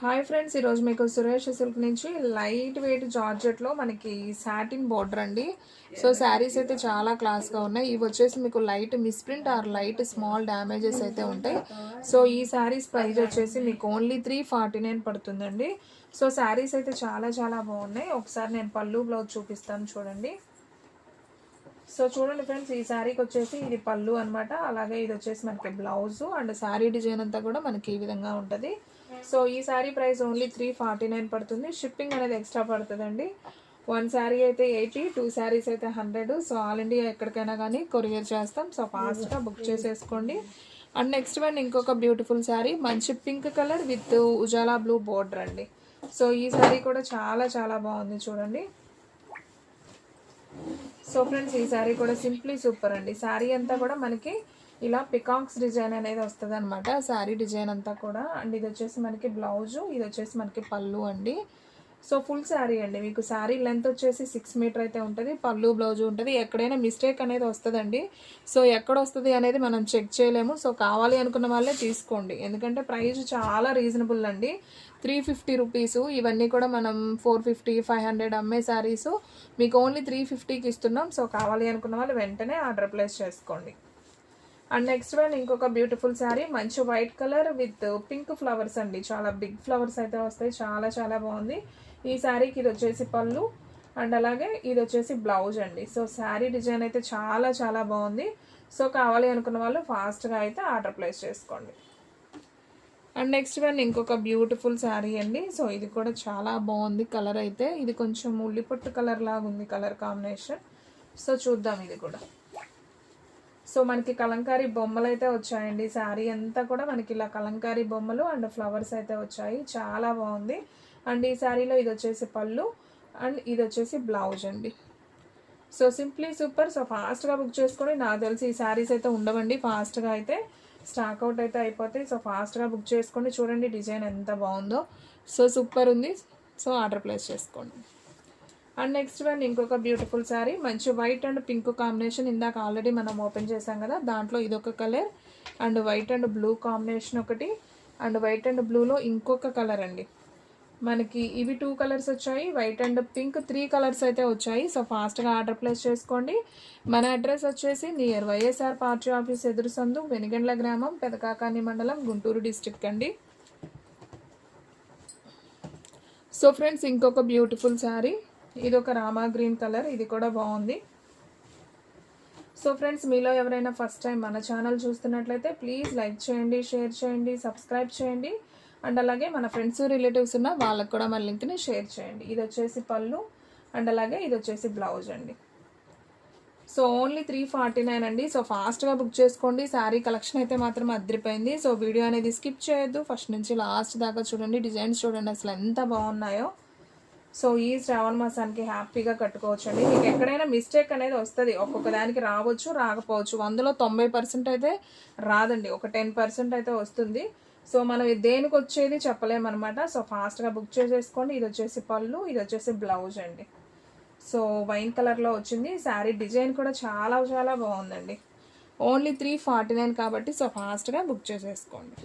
Hi friends, ఈరోజు మీకు Suresh silk నుంచి లైట్ వెయిట్ జార్జెట్లో మనకి సాటిన్ బోర్డర్ అండి. సో శారీస్ అయితే చాలా క్లాస్గా ఉన్నాయి. ఇవి వచ్చేసి మీకు light misprint are light small damages అయితే ఉంటాయి. సో ఈ శారీస్ ప్రైస్ వచ్చేసి మీకు ఓన్లీ 349 పడుతుందండి. సో శారీస్ అయితే చాలా చాలా బాగున్నాయి. ఒకసారి నేను పళ్ళు బ్లౌజ్ చూపిస్తాను చూడండి. సో చూడండి ఫ్రెండ్స్, ఈ శారీకి వచ్చేసి ఇది పళ్ళు అనమాట. అలాగే ఇది వచ్చేసి మనకి బ్లౌజు అండ్ శారీ డిజైన్ అంతా కూడా మనకి ఈ విధంగా ఉంటుంది. సో ఈ శారీ ప్రైస్ ఓన్లీ 349 పడుతుంది. షిప్పింగ్ అనేది ఎక్స్ట్రా పడుతుందండి. 1 శారీ అయితే 80, 2 శారీస్ అయితే 100. సో ఆల్ ఇండియా ఎక్కడికైనా కానీ కొరియర్ చేస్తాం. సో ఫాస్ట్గా బుక్ చేసేసుకోండి. అండ్ నెక్స్ట్ వన్ ఇంకొక బ్యూటిఫుల్ శారీ, మంచి pink colour with Ujala blue border అండి. సో ఈ శారీ కూడా చాలా చాలా బాగుంది చూడండి. సో ఫ్రెండ్స్, ఈ శారీ కూడా సింప్లీ సూపర్ అండి. శారీ అంతా కూడా మనకి ఇలా పికాక్స్ డిజైన్ అనేది వస్తుంది అనమాట. శారీ డిజైన్ అంతా కూడా. అండ్ ఇది వచ్చేసి మనకి బ్లౌజు, ఇది వచ్చేసి మనకి పళ్ళు అండి. సో ఫుల్ శారీ అండి. మీకు శారీ లెంత్ వచ్చేసి 6 మీటర్ అయితే ఉంటుంది. పళ్ళు బ్లౌజు ఉంటుంది. ఎక్కడైనా మిస్టేక్ అనేది వస్తుందండి. సో ఎక్కడ వస్తుంది అనేది మనం చెక్ చేయలేము. సో కావాలి అనుకున్న వాళ్ళే తీసుకోండి, ఎందుకంటే ప్రైస్ చాలా రీజనబుల్ అండి. 350 రూపీస్. ఇవన్నీ కూడా మనం 450, 500 అమ్మే శారీస్ మీకు ఓన్లీ 350కి ఇస్తున్నాం. సో కావాలి అనుకున్న వాళ్ళు వెంటనే ఆర్డర్ ప్లేస్ చేసుకోండి. అండ్ నెక్స్ట్ వన్ ఇంకొక బ్యూటిఫుల్ శారీ, మంచి white colour with pink flowers అండి. చాలా బిగ్ ఫ్లవర్స్ అయితే వస్తాయి. చాలా చాలా బాగుంది. ఈ శారీకి ఇది వచ్చేసి పళ్ళు అండ్ అలాగే ఇది వచ్చేసి బ్లౌజ్ అండి. సో శారీ డిజైన్ అయితే చాలా చాలా బాగుంది. సో కావాలి అనుకున్న వాళ్ళు ఫాస్ట్గా అయితే ఆర్డర్ ప్లేస్ చేసుకోండి. అండ్ నెక్స్ట్ వన్ ఇంకొక బ్యూటిఫుల్ శారీ అండి. సో ఇది కూడా చాలా బాగుంది. కలర్ అయితే ఇది కొంచెం ఉల్లిపొట్టు కలర్ లాగా ఉంది కలర్ కాంబినేషన్. సో చూద్దాం ఇది కూడా. సో మనకి కలంకారీ బొమ్మలు అయితే వచ్చాయండి. శారీ అంతా కూడా మనకి ఇలా కలంకారీ బొమ్మలు అండ్ ఫ్లవర్స్ అయితే వచ్చాయి. చాలా బాగుంది. అండ్ ఈ శారీలో ఇది వచ్చేసి పళ్ళు అండ్ ఇది వచ్చేసి బ్లౌజ్ అండి. So simply super. సో ఫాస్ట్గా బుక్ చేసుకొని, నాకు తెలిసి ఈ శారీస్ అయితే ఉండవండి. ఫాస్ట్గా అయితే స్టాక్ అవుట్ అయితే అయిపోతాయి. సో ఫాస్ట్గా బుక్ చేసుకోండి. చూడండి డిజైన్ ఎంత బాగుందో. సో సూపర్ ఉంది. సో ఆర్డర్ ప్లేస్ చేసుకోండి. అండ్ నెక్స్ట్ వన్ ఇంకొక బ్యూటిఫుల్ శారీ, మంచి వైట్ అండ్ పింక్ కాంబినేషన్. ఇందాక ఆల్రెడీ మనం ఓపెన్ చేసాం కదా, దాంట్లో ఇదొక colour and white and blue combination ఒకటి అండ్ వైట్ అండ్ బ్లూలో ఇంకొక కలర్ అండి. మనకి ఇవి 2 కలర్స్ వచ్చాయి. వైట్ అండ్ పింక్ 3 కలర్స్ అయితే వచ్చాయి. సో ఫాస్ట్గా ఆర్డర్ ప్లేస్ చేసుకోండి. మన అడ్రస్ వచ్చేసి నియర్ వైఎస్ఆర్ పార్టీ ఆఫీస్ ఎదురు సందు, వెనిగండ్ల గ్రామం, పెదకాకాని మండలం, గుంటూరు డిస్ట్రిక్ట్ అండి. సో ఫ్రెండ్స్ ఇంకొక బ్యూటిఫుల్ శారీ, ఇది ఒక రామా గ్రీన్ కలర్. ఇది కూడా బాగుంది. సో ఫ్రెండ్స్, మీలో ఎవరైనా ఫస్ట్ టైం మన ఛానల్ చూస్తున్నట్లయితే ప్లీజ్ లైక్ చేయండి, షేర్ చేయండి, సబ్స్క్రైబ్ చేయండి. అండ్ అలాగే మన ఫ్రెండ్స్ రిలేటివ్స్ ఉన్న వాళ్ళకు కూడా మన లింక్ని షేర్ చేయండి. ఇది వచ్చేసి పళ్ళు అండ్ అలాగే ఇది వచ్చేసి బ్లౌజ్ అండి. సో ఓన్లీ 349 అండి. సో ఫాస్ట్గా బుక్ చేసుకోండి. శారీ కలెక్షన్ అయితే మాత్రం అదిరిపోయింది. సో వీడియో అనేది స్కిప్ చేయొద్దు, ఫస్ట్ నుంచి లాస్ట్ దాకా చూడండి. డిజైన్స్ చూడండి అసలు ఎంత బాగున్నాయో. సో ఈ శ్రావణ మాసానికి హ్యాపీగా కట్టుకోవచ్చండి. మీకు ఎక్కడైనా మిస్టేక్ అనేది వస్తుంది, ఒక్కొక్క దానికి రావచ్చు, రాకపోవచ్చు. 100లో 90% అయితే రాదండి, ఒక 10% అయితే వస్తుంది. సో మనం దేనికి వచ్చేది చెప్పలేమన్నమాట. సో ఫాస్ట్గా బుక్ చేసేసుకోండి. ఇది వచ్చేసి పళ్ళు, ఇది వచ్చేసి బ్లౌజ్ అండి. సో వైన్ కలర్లో వచ్చింది. శారీ డిజైన్ కూడా చాలా చాలా బాగుందండి. ఓన్లీ 349 కాబట్టి సో ఫాస్ట్గా బుక్ చేసేసుకోండి.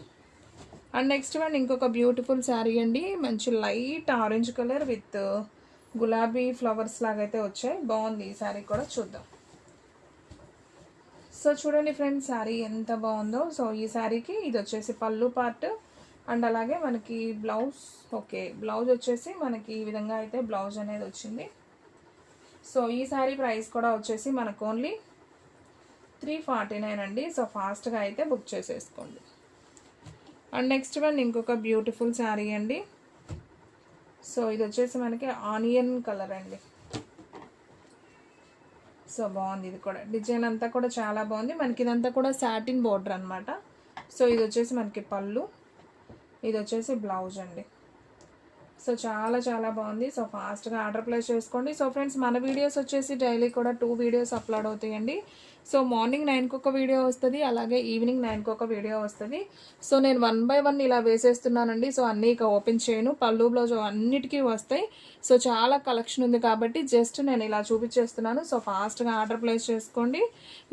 అండ్ నెక్స్ట్ వన్ ఇంకొక బ్యూటిఫుల్ శారీ అండి, మంచి లైట్ ఆరెంజ్ కలర్ విత్ గులాబీ ఫ్లవర్స్ లాగైతే వచ్చాయి. బాగుంది ఈ శారీ కూడా. చూద్దాం. సో చూడండి ఫ్రెండ్స్, శారీ ఎంత బాగుందో. సో ఈ శారీకి ఇది వచ్చేసి పళ్ళు పార్ట్ అండ్ అలాగే మనకి బ్లౌజ్. ఓకే, బ్లౌజ్ వచ్చేసి మనకి ఈ విధంగా అయితే బ్లౌజ్ అనేది వచ్చింది. సో ఈ శారీ ప్రైస్ కూడా వచ్చేసి మనకు ఓన్లీ 349 అండి. సో ఫాస్ట్గా అయితే బుక్ చేసేసుకోండి. అండ్ నెక్స్ట్ వన్ ఇంకొక బ్యూటిఫుల్ శారీ అండి. సో ఇది వచ్చేసి మనకి ఆనియన్ కలర్ అండి. సో బాగుంది. ఇది కూడా డిజైన్ అంతా కూడా చాలా బాగుంది. మనకి ఇదంతా కూడా సాటిన్ బోర్డర్ అనమాట. సో ఇది వచ్చేసి మనకి పళ్ళు, ఇది వచ్చేసి బ్లౌజ్ అండి. సో చాలా చాలా బాగుంది. సో ఫాస్ట్గా ఆర్డర్ ప్లేస్ చేసుకోండి. సో ఫ్రెండ్స్, మన వీడియోస్ వచ్చేసి డైలీ కూడా 2 వీడియోస్ అప్లోడ్ అవుతాయండి. సో మార్నింగ్ 9కి ఒక వీడియో వస్తుంది, అలాగే ఈవినింగ్ 9కి ఒక వీడియో వస్తుంది. సో నేను 1 by 1 ఇలా వేసేస్తున్నానండి. సో అన్నీ ఇక ఓపెన్ చేయను, పళ్ళు బ్లౌజ్ అన్నిటికీ వస్తాయి. సో చాలా కలెక్షన్ ఉంది కాబట్టి జస్ట్ నేను ఇలా చూపించేస్తున్నాను. సో ఫాస్ట్గా ఆర్డర్ ప్లేస్ చేసుకోండి.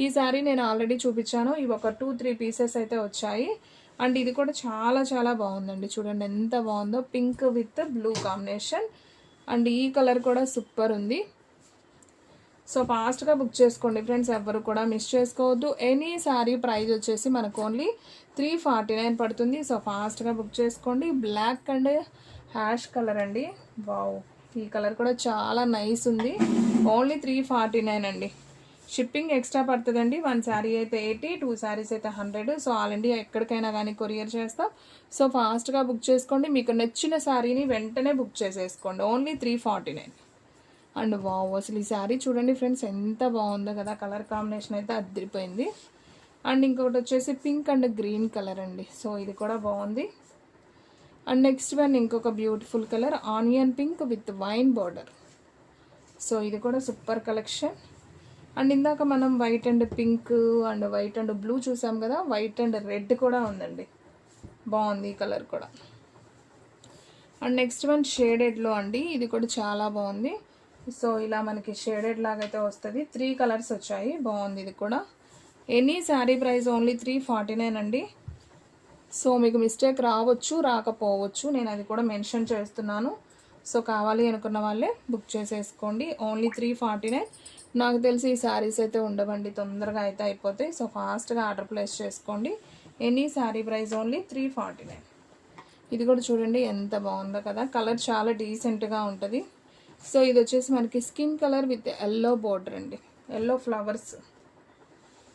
ఈ శారీ నేను ఆల్రెడీ చూపించాను. ఇవి ఒక 2-3 పీసెస్ అయితే వచ్చాయి. అండ్ ఇది కూడా చాలా చాలా బాగుందండి, చూడండి ఎంత బాగుందో, pink with blue combination. And ఈ కలర్ కూడా సూపర్ ఉంది. సో ఫాస్ట్గా బుక్ చేసుకోండి ఫ్రెండ్స్, ఎవరు కూడా మిస్ చేసుకోవద్దు. ఎనీ శారీ ప్రైస్ వచ్చేసి మనకు ఓన్లీ 349 పడుతుంది. సో ఫాస్ట్గా బుక్ చేసుకోండి. బ్లాక్ అండ్ హ్యాష్ కలర్ అండి, వావ్, ఈ కలర్ కూడా చాలా నైస్ ఉంది. ఓన్లీ 349 అండి. షిప్పింగ్ ఎక్స్ట్రా పడుతుందండి. 1 శారీ అయితే 80, 2 శారీస్ అయితే 100. సో ఆల్ ఇండియా ఎక్కడికైనా కానీ కొరియర్ చేస్తాం. సో ఫాస్ట్గా బుక్ చేసుకోండి. మీకు నచ్చిన శారీని వెంటనే బుక్ చేసేసుకోండి. ఓన్లీ 349. అండ్ వావ్, అసలు ఈ శారీ చూడండి ఫ్రెండ్స్ ఎంత బాగుందో కదా, కలర్ కాంబినేషన్ అయితే అదిరిపోయింది. అండ్ ఇంకొకటి వచ్చేసి పింక్ అండ్ గ్రీన్ కలర్ అండి. సో ఇది కూడా బాగుంది. అండ్ నెక్స్ట్ వన్ ఇంకొక beautiful colour, onion pink with wine border. So ఇది కూడా సూపర్ కలెక్షన్. అండ్ ఇందాక మనం white and pink and white and blue చూసాం కదా, వైట్ అండ్ రెడ్ కూడా ఉందండి, బాగుంది ఈ కలర్ కూడా. అండ్ నెక్స్ట్ వన్ షేడెడ్లో అండి, ఇది కూడా చాలా బాగుంది. సో ఇలా మనకి షేడెడ్ లాగా అయితే వస్తుంది. 3 కలర్స్ వచ్చాయి, బాగుంది ఇది కూడా. ఎనీ శారీ ప్రైస్ ఓన్లీ 349 అండి. సో మీకు మిస్టేక్ రావచ్చు, రాకపోవచ్చు, నేను అది కూడా మెన్షన్ చేస్తున్నాను. సో కావాలి అనుకున్న వాళ్ళే బుక్ చేసేసుకోండి. ఓన్లీ 349. నాకు తెలిసి ఈ శారీస్ అయితే ఉండవండి, తొందరగా అయితే అయిపోతాయి. సో ఫాస్ట్గా ఆర్డర్ ప్లేస్ చేసుకోండి. Any sari price only 349. ఇది కూడా చూడండి ఎంత బాగుందో కదా, కలర్ చాలా డీసెంట్గా ఉంటుంది. సో ఇది వచ్చేసి మనకి skin colour with yellow border అండి, yellow flowers.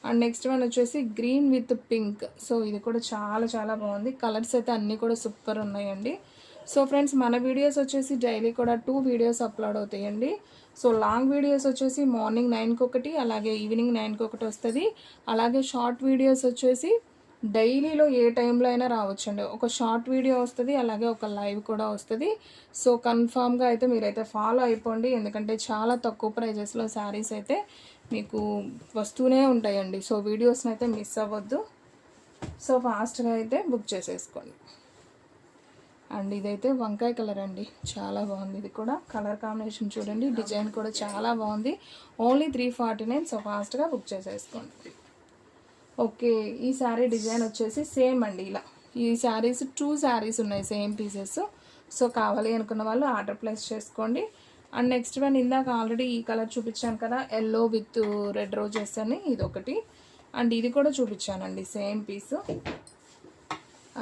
And next one వచ్చేసి గ్రీన్ విత్ పింక్. సో ఇది కూడా చాలా చాలా బాగుంది. కలర్స్ అయితే అన్నీ కూడా సూపర్ ఉన్నాయండి. సో ఫ్రెండ్స్, మన వీడియోస్ వచ్చేసి డైలీ కూడా 2 వీడియోస్ అప్లోడ్ అవుతాయండి. సో లాంగ్ వీడియోస్ వచ్చేసి మార్నింగ్ 9కి ఒకటి, అలాగే ఈవినింగ్ 9కి ఒకటి వస్తుంది. అలాగే షార్ట్ వీడియోస్ వచ్చేసి డైలీలో ఏ టైంలో అయినా రావచ్చండి. ఒక షార్ట్ వీడియో వస్తుంది, అలాగే ఒక లైవ్ కూడా వస్తుంది. సో కన్ఫామ్గా అయితే మీరైతే ఫాలో అయిపోండి, ఎందుకంటే చాలా తక్కువ ప్రైజెస్లో శారీస్ అయితే మీకు వస్తూనే ఉంటాయండి. సో వీడియోస్ని అయితే మిస్ అవ్వద్దు. సో ఫాస్ట్గా అయితే బుక్ చేసేసుకోండి. అండ్ ఇదైతే వంకాయ కలర్ అండి, చాలా బాగుంది. ఇది కూడా కలర్ కాంబినేషన్ చూడండి, డిజైన్ కూడా చాలా బాగుంది. ఓన్లీ 349. సో ఫాస్ట్గా బుక్ చేసేసుకోండి. ఓకే, ఈ శారీ డిజైన్ వచ్చేసి సేమ్ అండి, ఇలా ఈ శారీస్ 2 శారీస్ ఉన్నాయి సేమ్ పీసెస్. సో కావాలి అనుకున్న వాళ్ళు ఆర్డర్ ప్లేస్ చేసుకోండి. అండ్ నెక్స్ట్ వన్ ఇందాక ఆల్రెడీ ఈ కలర్ చూపించాను కదా, ఎల్లో విత్ రెడ్ రోజెస్ అని, ఇది ఒకటి. అండ్ ఇది కూడా చూపించానండి సేమ్ పీస్.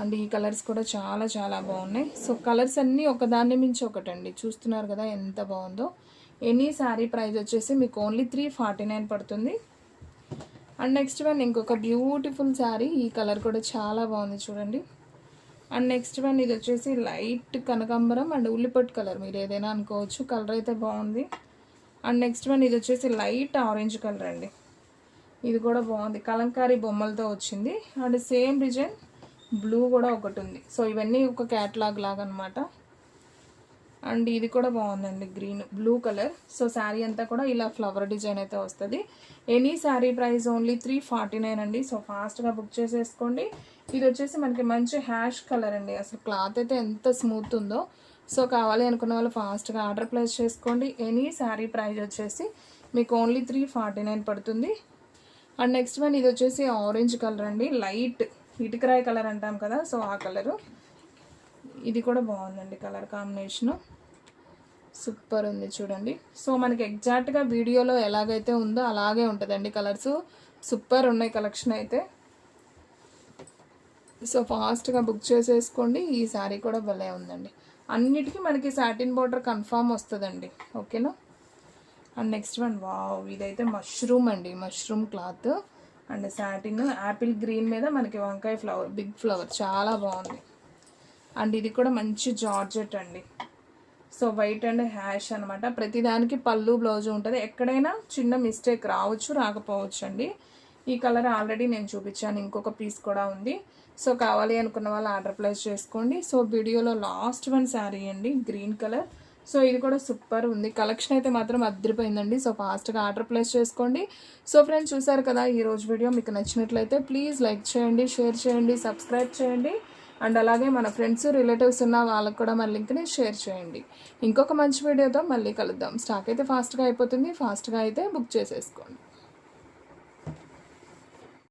అండ్ ఈ కలర్స్ కూడా చాలా చాలా బాగున్నాయి. సో కలర్స్ అన్నీ ఒకదాన్ని మించి ఒకటండి, చూస్తున్నారు కదా ఎంత బాగుందో. ఎనీ శారీ ప్రైస్ వచ్చేసి మీకు ఓన్లీ 349 పడుతుంది. అండ్ నెక్స్ట్ వన్ ఇంకొక బ్యూటిఫుల్ శారీ, ఈ కలర్ కూడా చాలా బాగుంది చూడండి. అండ్ నెక్స్ట్ వన్ ఇది వచ్చేసి లైట్ కనకాంబరం అండ్ ఉల్లిపొట్టు కలర్, మీరు ఏదైనా అనుకోవచ్చు, కలర్ అయితే బాగుంది. అండ్ నెక్స్ట్ వన్ ఇది వచ్చేసి లైట్ ఆరెంజ్ కలర్ అండి, ఇది కూడా బాగుంది, కలంకారీ బొమ్మలతో వచ్చింది. అండ్ సేమ్ డిజైన్ బ్లూ కూడా ఒకటి ఉంది. సో ఇవన్నీ ఒక క్యాటలాగ్ లాగా అనమాట. అండ్ ఇది కూడా బాగుందండి, green blue colour. So sari అంతా కూడా ఇలా ఫ్లవర్ డిజైన్ అయితే వస్తుంది. ఎనీ శారీ ప్రైస్ ఓన్లీ 349 అండి. సో ఫాస్ట్గా బుక్ చేసేసుకోండి. ఇది వచ్చేసి మనకి మంచి హ్యాష్ కలర్ అండి, అసలు క్లాత్ అయితే ఎంత స్మూత్ ఉందో. సో కావాలి అనుకున్న వాళ్ళు ఫాస్ట్గా ఆర్డర్ ప్లేస్ చేసుకోండి. ఎనీ శారీ ప్రైస్ వచ్చేసి మీకు ఓన్లీ 349 పడుతుంది. అండ్ నెక్స్ట్ వన్ ఇది వచ్చేసి ఆరెంజ్ కలర్ అండి, లైట్ ఇటుకరాయి కలర్ అంటాం కదా, సో ఆ కలరు. ఇది కూడా బాగుందండి, కలర్ కాంబినేషను సూపర్ ఉంది చూడండి. సో మనకి ఎగ్జాక్ట్గా వీడియోలో ఎలాగైతే ఉందో అలాగే ఉంటుందండి, కలర్స్ సూపర్ ఉన్నాయి కలెక్షన్ అయితే. సో ఫాస్ట్గా బుక్ చేసేసుకోండి. ఈ శారీ కూడా భలే ఉందండి, అన్నిటికీ మనకి సాటిన్ బార్డర్ కన్ఫామ్ వస్తుందండి, ఓకేనా. అండ్ నెక్స్ట్ వన్ వావ్, ఇదైతే మష్రూమ్ అండి, mushroom cloth and satin Apple green మీద మనకి వంకాయ ఫ్లవర్, బిగ్ ఫ్లవర్, చాలా బాగుంది. అండ్ ఇది కూడా మంచి జార్జెట్ అండి. సో వైట్ అండ్ హ్యాష్ అనమాట, ప్రతిదానికి పళ్ళు బ్లౌజ్ ఉంటుంది. ఎక్కడైనా చిన్న మిస్టేక్ రావచ్చు, రాకపోవచ్చు అండి. ఈ కలర్ ఆల్రెడీ నేను చూపించాను, ఇంకొక పీస్ కూడా ఉంది. సో కావాలి అనుకున్న వాళ్ళు ఆర్డర్ ప్లేస్ చేసుకోండి. సో వీడియోలో లాస్ట్ వన్ శారీ అండి, గ్రీన్ కలర్. సో ఇది కూడా సూపర్ ఉంది, కలెక్షన్ అయితే మాత్రం అదిరిపోయిందండి. సో ఫాస్ట్గా ఆర్డర్ ప్లేస్ చేసుకోండి. సో ఫ్రెండ్స్, చూసారు కదా ఈరోజు వీడియో, మీకు నచ్చినట్లయితే ప్లీజ్ లైక్ చేయండి, షేర్ చేయండి, సబ్స్క్రైబ్ చేయండి. అండ్ అలాగే మన ఫ్రెండ్స్ రిలేటివ్స్ ఉన్న వాళ్ళకు కూడా మన లింక్ని షేర్ చేయండి. ఇంకొక మంచి వీడియోతో మళ్ళీ కలుద్దాం. స్టాక్ అయితే ఫాస్ట్గా అయిపోతుంది, ఫాస్ట్గా అయితే బుక్ చేసేసుకోండి.